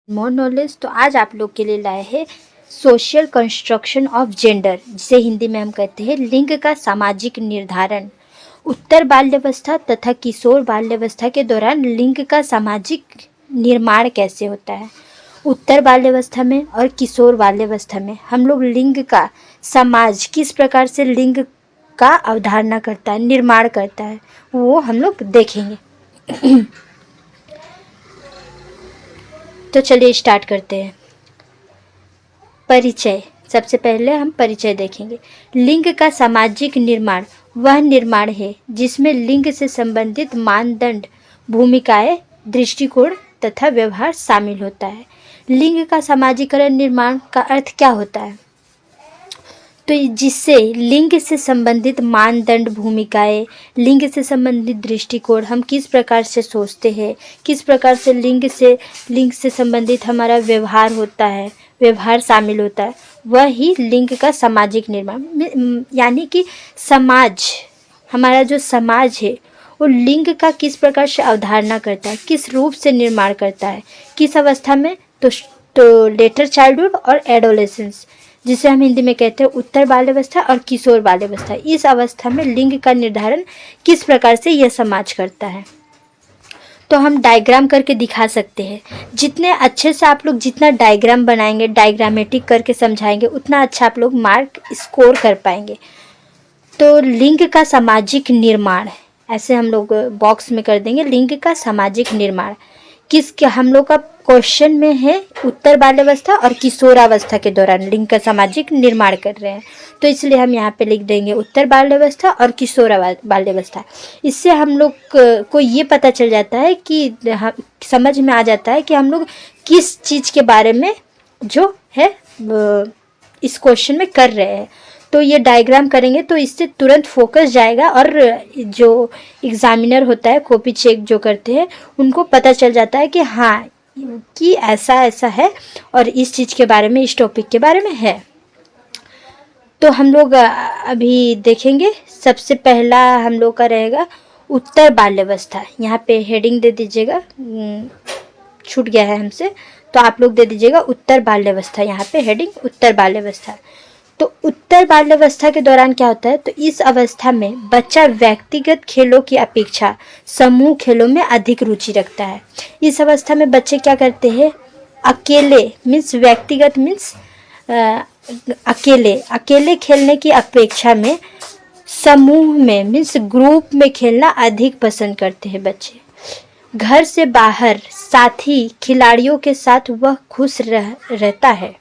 More knowledge. तो आज आप लोग के लिए लाए हैं सोशल कंस्ट्रक्शन ऑफ जेंडर, जिसे हिंदी में हम कहते हैं लिंग का सामाजिक निर्धारण। उत्तर बाल्यावस्था तथा किशोर बाल्यावस्था के दौरान लिंग का सामाजिक निर्माण कैसे होता है। उत्तर बाल्यावस्था में और किशोर बाल्यावस्था में हम लोग लिंग का समाज किस प्रकार से लिंग का अवधारणा करता है, निर्माण करता है, वो हम लोग देखेंगे। तो चलिए स्टार्ट करते हैं। परिचय। सबसे पहले हम परिचय देखेंगे। लिंग का सामाजिक निर्माण वह निर्माण है जिसमें लिंग से संबंधित मानदंड, भूमिकाएं, दृष्टिकोण तथा व्यवहार शामिल होता है। लिंग का सामाजिकरण निर्माण का अर्थ क्या होता है? तो जिससे लिंग से संबंधित मानदंड, भूमिकाएं, लिंग से संबंधित दृष्टिकोण, हम किस प्रकार से सोचते हैं, किस प्रकार से लिंग से संबंधित हमारा व्यवहार होता है, व्यवहार शामिल होता है, वह ही लिंग का सामाजिक निर्माण। यानी कि समाज, हमारा जो समाज है वो लिंग का किस प्रकार से अवधारणा करता है, किस रूप से निर्माण करता है, किस अवस्था में। तो लेटर चाइल्डहुड और एडोलेसेंस, जिसे हम हिंदी में कहते हैं उत्तर बाल्यावस्था और किशोर बाल्यावस्था, इस अवस्था में लिंग का निर्धारण किस प्रकार से यह समाज करता है। तो हम डायग्राम करके दिखा सकते हैं। जितने अच्छे से आप लोग जितना डायग्राम बनाएंगे, डायग्रामेटिक करके समझाएंगे, उतना अच्छा आप लोग मार्क स्कोर कर पाएंगे। तो लिंग का सामाजिक निर्माण ऐसे हम लोग बॉक्स में कर देंगे। लिंग का सामाजिक निर्माण हम लोग का क्वेश्चन में है उत्तर बाल्यावस्था और किशोरावस्था के दौरान लिंग का सामाजिक निर्माण कर रहे हैं, तो इसलिए हम यहाँ पे लिख देंगे उत्तर बाल्यावस्था और किशोर बाल्यावस्था। इससे हम लोग को ये पता चल जाता है कि समझ में आ जाता है कि हम लोग किस चीज़ के बारे में जो है इस क्वेश्चन में कर रहे हैं। तो ये डायग्राम करेंगे तो इससे तुरंत फोकस जाएगा और जो एग्जामिनर होता है, कॉपी चेक जो करते हैं, उनको पता चल जाता है कि हाँ कि ऐसा ऐसा है और इस चीज़ के बारे में, इस टॉपिक के बारे में है। तो हम लोग अभी देखेंगे। सबसे पहला हम लोग का रहेगा उत्तर बाल्यावस्था। यहाँ पे हेडिंग दे दीजिएगा, छूट गया है हमसे, तो आप लोग दे दीजिएगा उत्तर बाल्यावस्था। यहाँ पे हेडिंग उत्तर बाल्यावस्था। तो उत्तर बाल्यावस्था के दौरान क्या होता है, तो इस अवस्था में बच्चा व्यक्तिगत खेलों की अपेक्षा समूह खेलों में अधिक रुचि रखता है। इस अवस्था में बच्चे क्या करते हैं, अकेले मीन्स व्यक्तिगत मीन्स अकेले खेलने की अपेक्षा में समूह में मीन्स ग्रुप में खेलना अधिक पसंद करते हैं बच्चे। घर से बाहर साथी खिलाड़ियों के साथ वह खुश रहता है।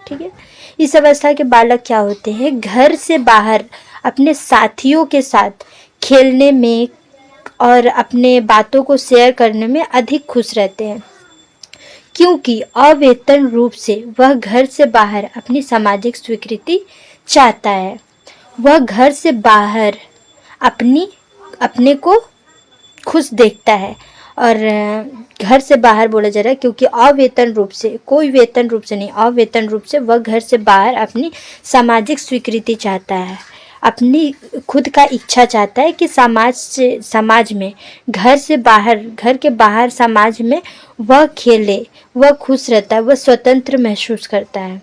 ठीक है। इस अवस्था के बालक क्या होते हैं, घर से बाहर अपने साथियों के साथ खेलने में और अपने बातों को शेयर करने में अधिक खुश रहते हैं, क्योंकि अवेतन रूप से वह घर से बाहर अपनी सामाजिक स्वीकृति चाहता है। वह घर से बाहर अपने को खुश देखता है, और घर से बाहर बोला जा रहा है क्योंकि अवेतन रूप से, कोई वेतन रूप से नहीं, अवेतन रूप से वह घर से बाहर अपनी सामाजिक स्वीकृति चाहता है, अपनी खुद का इच्छा चाहता है कि समाज में घर के बाहर समाज में वह खेले, वह खुश रहता है, वह स्वतंत्र महसूस करता है।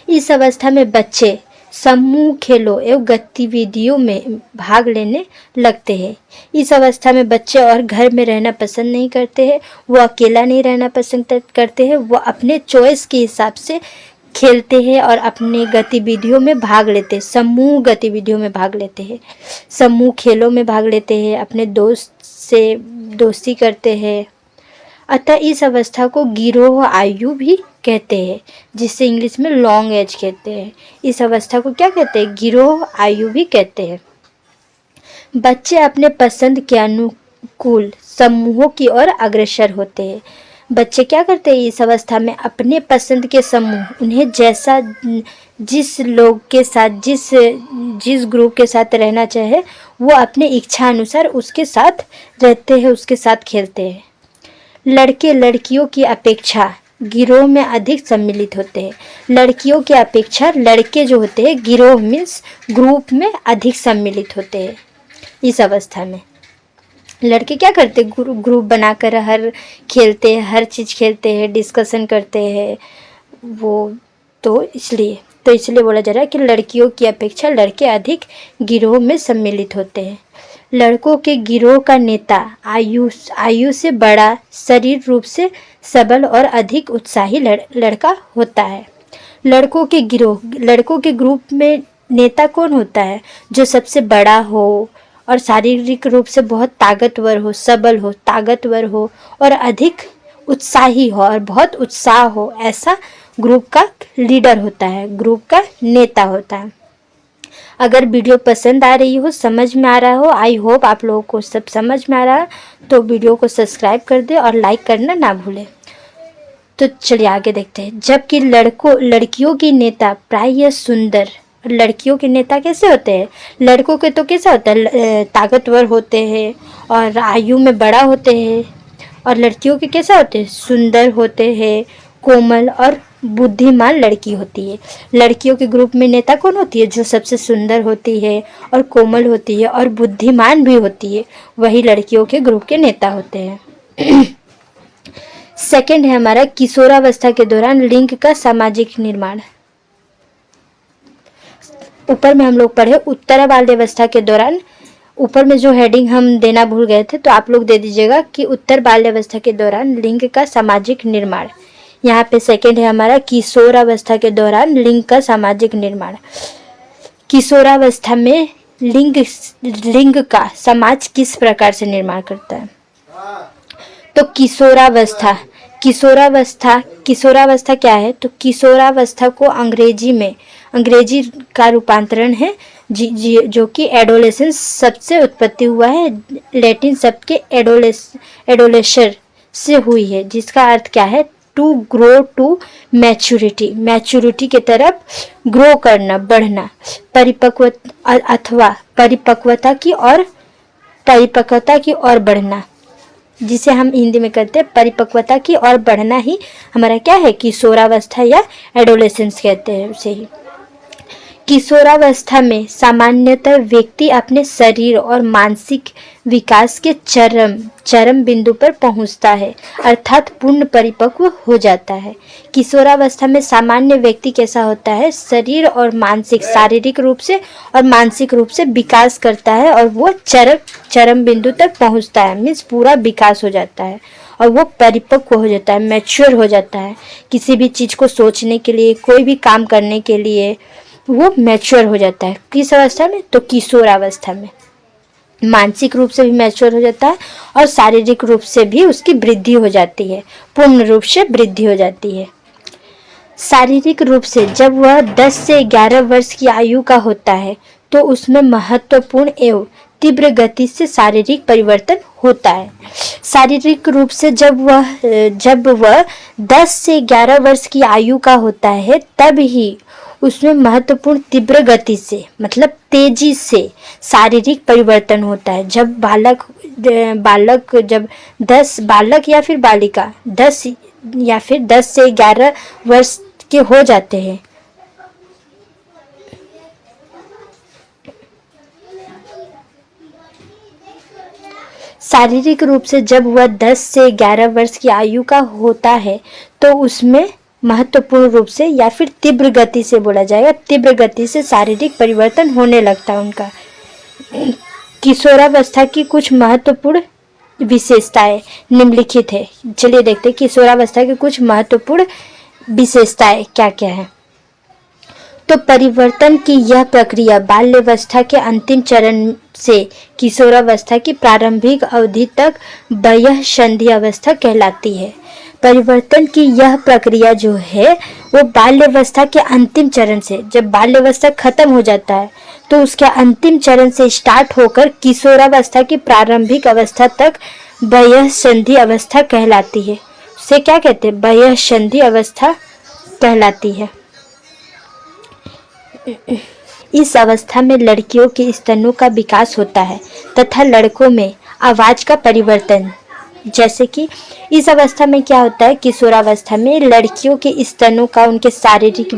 इस अवस्था में बच्चे समूह खेलों एवं गतिविधियों में भाग लेने लगते हैं। इस अवस्था में बच्चे और घर में रहना पसंद नहीं करते हैं, वो अकेला नहीं रहना पसंद करते हैं, वो अपने चॉइस के हिसाब से खेलते हैं और अपने गतिविधियों में भाग लेते हैं, समूह गतिविधियों में भाग लेते हैं, समूह खेलों में भाग लेते हैं, अपने दोस्त से दोस्ती करते हैं। अतः इस अवस्था को गिरोह आयु भी कहते हैं, जिससे इंग्लिश में लॉन्ग एज कहते हैं। इस अवस्था को क्या कहते हैं, गिरोह आयु भी कहते हैं। बच्चे अपने पसंद के अनुकूल समूहों की ओर अग्रसर होते हैं। बच्चे क्या करते हैं इस अवस्था में, अपने पसंद के समूह, उन्हें जैसा जिस लोग के साथ जिस ग्रुप के साथ रहना चाहे वो अपने इच्छा अनुसार उसके साथ रहते हैं, उसके साथ खेलते हैं। लड़के लड़कियों की अपेक्षा गिरोह में अधिक सम्मिलित होते हैं। लड़कियों की अपेक्षा लड़के जो होते हैं गिरोह मीन्स ग्रुप में अधिक सम्मिलित होते हैं इस अवस्था में। लड़के क्या करते, ग्रुप बनाकर हर खेलते हैं, हर चीज़ खेलते हैं, डिस्कशन करते हैं वो। तो इसलिए बोला जा रहा है कि लड़कियों की अपेक्षा लड़के अधिक गिरोह में सम्मिलित होते हैं। लड़कों के गिरोह का नेता आयु से बड़ा, शरीर रूप से सबल और अधिक उत्साही लड़का होता है। लड़कों के ग्रुप में नेता कौन होता है? जो सबसे बड़ा हो और शारीरिक रूप से बहुत ताकतवर हो, सबल हो, ताकतवर हो और अधिक उत्साही हो और बहुत उत्साह हो, ऐसा ग्रुप का लीडर होता है, ग्रुप का नेता होता है। अगर वीडियो पसंद आ रही हो, समझ में आ रहा हो, आई होप आप लोगों को सब समझ में आ रहा है, तो वीडियो को सब्सक्राइब कर दे और लाइक करना ना भूलें। तो चलिए आगे देखते हैं। जबकि लड़कियों की नेता प्रायः सुंदर। लड़कियों के नेता कैसे होते हैं? लड़कों के तो कैसा होता है, ताकतवर होते हैं और आयु में बड़ा होते हैं, और लड़कियों के कैसा होते हैं, सुंदर होते हैं, कोमल और बुद्धिमान लड़की होती है। लड़कियों के ग्रुप में नेता कौन होती है? जो सबसे सुंदर होती है और कोमल होती है और बुद्धिमान भी होती है, वही लड़कियों के ग्रुप के नेता होते हैं। सेकंड है हमारा किशोरावस्था के दौरान लिंग का सामाजिक निर्माण। ऊपर में हम लोग पढ़े उत्तर बाल्यावस्था के दौरान, ऊपर में जो हेडिंग हम देना भूल गए थे, तो आप लोग दे दीजिएगा कि उत्तर बाल्यावस्था के दौरान लिंग का सामाजिक निर्माण। यहाँ पे सेकंड है हमारा किशोरावस्था के दौरान लिंग का सामाजिक निर्माण। किशोरावस्था में लिंग का समाज किस प्रकार से निर्माण करता है? तो किशोरावस्था क्या है? तो किशोरावस्था को अंग्रेजी का रूपांतरण है जो कि एडोलेसेंस शब्द से उत्पत्ति हुआ है, लैटिन शब्द के एडोलेशर से हुई है, जिसका अर्थ क्या है? टू ग्रो टू मैच्योरिटी के तरफ ग्रो करना, बढ़ना, परिपक्वता की ओर बढ़ना, जिसे हम हिंदी में कहते हैं परिपक्वता की ओर बढ़ना ही हमारा क्या है? किशोरावस्था या एडोलेसेंस कहते हैं उसे ही। किशोरावस्था में सामान्यतः व्यक्ति अपने शरीर और मानसिक विकास के चरम बिंदु पर पहुंचता है, अर्थात पूर्ण परिपक्व हो जाता है। किशोरावस्था में सामान्य व्यक्ति कैसा होता है? शरीर और शारीरिक रूप से और मानसिक रूप से विकास करता है और वो चरम बिंदु तक पहुंचता है, मीन्स पूरा विकास हो जाता है और वो परिपक्व हो जाता है, मैच्योर हो जाता है। किसी भी चीज़ को सोचने के लिए, कोई भी काम करने के लिए वो मैच्योर हो जाता है। किस अवस्था में? तो किशोरावस्था में। मानसिक रूप से भी मैच्योर हो जाता है और शारीरिक रूप से भी उसकी वृद्धि हो जाती है, पूर्ण रूप से वृद्धि हो जाती है। शारीरिक रूप से जब वह 10 से 11 वर्ष की आयु का होता है तो उसमें महत्वपूर्ण एवं तीव्र गति से शारीरिक परिवर्तन होता है। शारीरिक रूप से जब वह 10 से 11 वर्ष की आयु का होता है तब ही उसमें महत्वपूर्ण तीव्र गति से, मतलब तेजी से शारीरिक परिवर्तन होता है। जब बालक या फिर बालिका 10 या फिर 10 से 11 वर्ष के हो जाते हैं, शारीरिक रूप से जब वह 10 से 11 वर्ष की आयु का होता है तो उसमें महत्वपूर्ण रूप से या फिर तीव्र गति से बोला जाएगा, तीव्र गति से शारीरिक परिवर्तन होने लगता है उनका। किशोरावस्था की कुछ महत्वपूर्ण विशेषताएं निम्नलिखित है। चलिए देखते हैं किशोरावस्था की कुछ महत्वपूर्ण विशेषताएं क्या क्या है। तो परिवर्तन की यह प्रक्रिया बाल्यावस्था के अंतिम चरण से किशोरावस्था की प्रारंभिक अवधि तक वयःसंधि अवस्था कहलाती है। परिवर्तन की यह प्रक्रिया जो है वो बाल्यावस्था के अंतिम चरण से, जब बाल्यावस्था खत्म हो जाता है तो उसके अंतिम चरण से स्टार्ट होकर किशोरावस्था की प्रारंभिक अवस्था तक वयःसंधि अवस्था कहलाती है। उसे क्या कहते हैं? वयःसंधि अवस्था कहलाती है। इस अवस्था में लड़कियों के स्तनों का विकास होता है तथा लड़कों में आवाज का परिवर्तन जैसे कि इस अवस्था में क्या होता है, किशोरावस्था में लड़कियों के स्तनों का उनके शारीरिक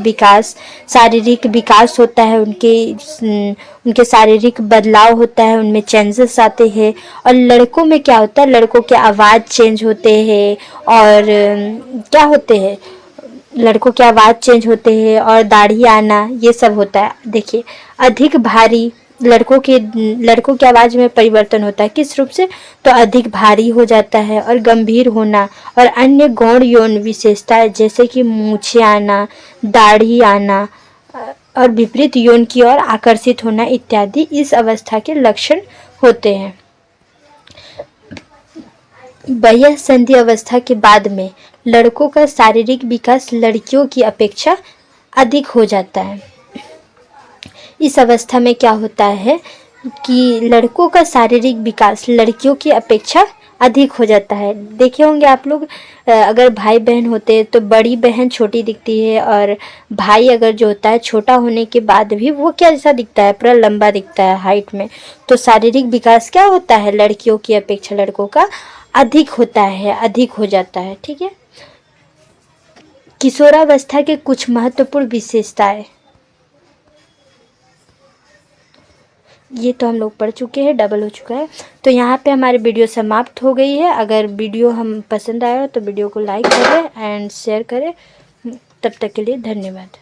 विकास होता है, उनके शारीरिक बदलाव होता है, उनमें चेंजेस आते हैं। और लड़कों में क्या होता है, लड़कों के आवाज़ चेंज होते हैं और क्या होते हैं, लड़कों के आवाज़ चेंज होते हैं और दाढ़ी आना, ये सब होता है। देखिए, अधिक भारी लड़कों की आवाज़ में परिवर्तन होता है, किस रूप से, तो अधिक भारी हो जाता है और गंभीर होना और अन्य गौण यौन विशेषताएं जैसे कि मूछें आना, दाढ़ी आना और विपरीत यौन की ओर आकर्षित होना इत्यादि इस अवस्था के लक्षण होते हैं। बाह्य संधि अवस्था के बाद में लड़कों का शारीरिक विकास लड़कियों की अपेक्षा अधिक हो जाता है। इस अवस्था में क्या होता है कि लड़कों का शारीरिक विकास लड़कियों की अपेक्षा अधिक हो जाता है। देखे होंगे आप लोग, अगर भाई बहन होते हैं तो बड़ी बहन छोटी दिखती है और भाई अगर जो होता है छोटा होने के बाद भी वो कैसा दिखता है, पूरा लंबा दिखता है हाइट में। तो शारीरिक विकास क्या होता है, लड़कियों की अपेक्षा लड़कों का अधिक होता है, अधिक हो जाता है। ठीक है। किशोरावस्था के कुछ महत्वपूर्ण विशेषताएं, ये तो हम लोग पढ़ चुके हैं, डबल हो चुका है। तो यहाँ पे हमारी वीडियो समाप्त हो गई है। अगर वीडियो हम पसंद आया तो वीडियो को लाइक करें एंड शेयर करें। तब तक के लिए धन्यवाद।